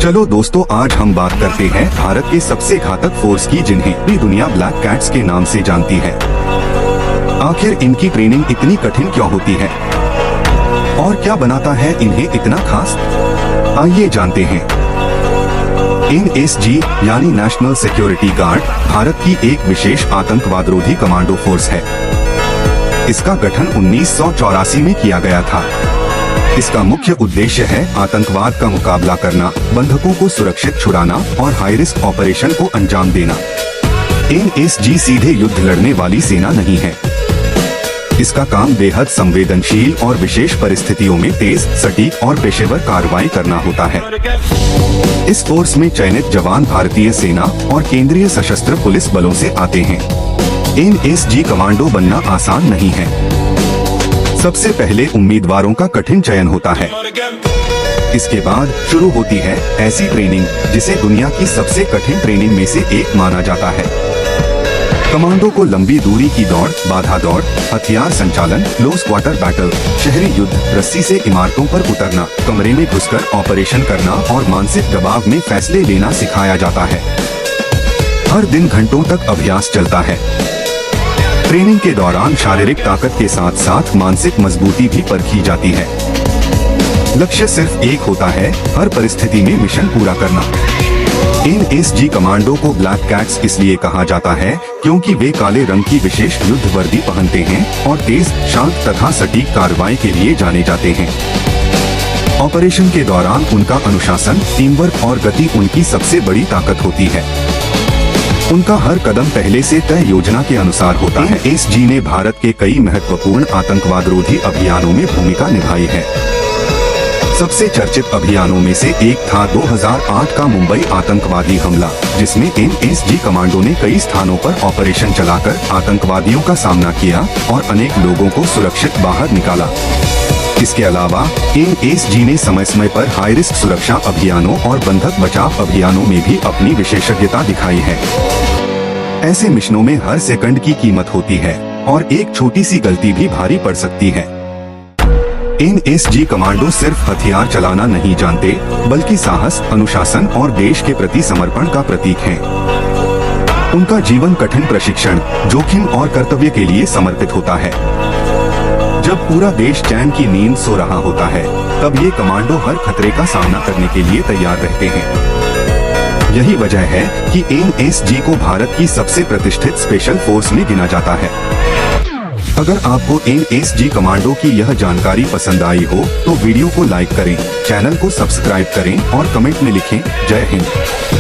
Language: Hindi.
चलो दोस्तों, आज हम बात करते हैं भारत के सबसे घातक फोर्स की, जिन्हें पूरी दुनिया ब्लैक कैट्स के नाम से जानती है। आखिर इनकी ट्रेनिंग इतनी कठिन क्यों होती है और क्या बनाता है इन्हें इतना खास? आइए जानते हैं। NSG यानी नेशनल सिक्योरिटी गार्ड भारत की एक विशेष आतंकवाद रोधी कमांडो फोर्स है। इसका गठन 1984 में किया गया था। इसका मुख्य उद्देश्य है आतंकवाद का मुकाबला करना, बंधकों को सुरक्षित छुड़ाना और हाई रिस्क ऑपरेशन को अंजाम देना। NSG सीधे युद्ध लड़ने वाली सेना नहीं है। इसका काम बेहद संवेदनशील और विशेष परिस्थितियों में तेज, सटीक और पेशेवर कार्रवाई करना होता है। इस फोर्स में चयनित जवान भारतीय सेना और केंद्रीय सशस्त्र पुलिस बलों से आते हैं। NSG कमांडो बनना आसान नहीं है। सबसे पहले उम्मीदवारों का कठिन चयन होता है। इसके बाद शुरू होती है ऐसी ट्रेनिंग जिसे दुनिया की सबसे कठिन ट्रेनिंग में से एक माना जाता है। कमांडो को लंबी दूरी की दौड़, बाधा दौड़, हथियार संचालन, क्लोज क्वार्टर बैटल, शहरी युद्ध, रस्सी से इमारतों पर उतरना, कमरे में घुसकर ऑपरेशन करना और मानसिक दबाव में फैसले लेना सिखाया जाता है। हर दिन घंटों तक अभ्यास चलता है। ट्रेनिंग के दौरान शारीरिक ताकत के साथ साथ मानसिक मजबूती भी परखी जाती है। लक्ष्य सिर्फ एक होता है, हर परिस्थिति में मिशन पूरा करना। NSG कमांडो को ब्लैक कैट्स इसलिए कहा जाता है क्योंकि वे काले रंग की विशेष युद्ध वर्दी पहनते हैं और तेज, शांत तथा सटीक कार्रवाई के लिए जाने जाते हैं। ऑपरेशन के दौरान उनका अनुशासन, टीम वर्क और गति उनकी सबसे बड़ी ताकत होती है। उनका हर कदम पहले से तय योजना के अनुसार होता है। NSG ने भारत के कई महत्वपूर्ण आतंकवाद रोधी अभियानों में भूमिका निभाई है। सबसे चर्चित अभियानों में से एक था 2008 का मुंबई आतंकवादी हमला, जिसमें NSG कमांडो ने कई स्थानों पर ऑपरेशन चलाकर आतंकवादियों का सामना किया और अनेक लोगों को सुरक्षित बाहर निकाला। इसके अलावा NSG ने समय समय पर हाई रिस्क सुरक्षा अभियानों और बंधक बचाव अभियानों में भी अपनी विशेषज्ञता दिखाई है। ऐसे मिशनों में हर सेकंड की कीमत होती है और एक छोटी सी गलती भी भारी पड़ सकती है। NSG कमांडो सिर्फ हथियार चलाना नहीं जानते, बल्कि साहस, अनुशासन और देश के प्रति समर्पण का प्रतीक हैं। उनका जीवन कठिन प्रशिक्षण, जोखिम और कर्तव्य के लिए समर्पित होता है। जब पूरा देश चैन की नींद सो रहा होता है, तब ये कमांडो हर खतरे का सामना करने के लिए तैयार रहते हैं। यही वजह है कि NSG को भारत की सबसे प्रतिष्ठित स्पेशल फोर्स में गिना जाता है। अगर आपको NSG कमांडो की यह जानकारी पसंद आई हो तो वीडियो को लाइक करें, चैनल को सब्सक्राइब करें और कमेंट में लिखें जय हिंद।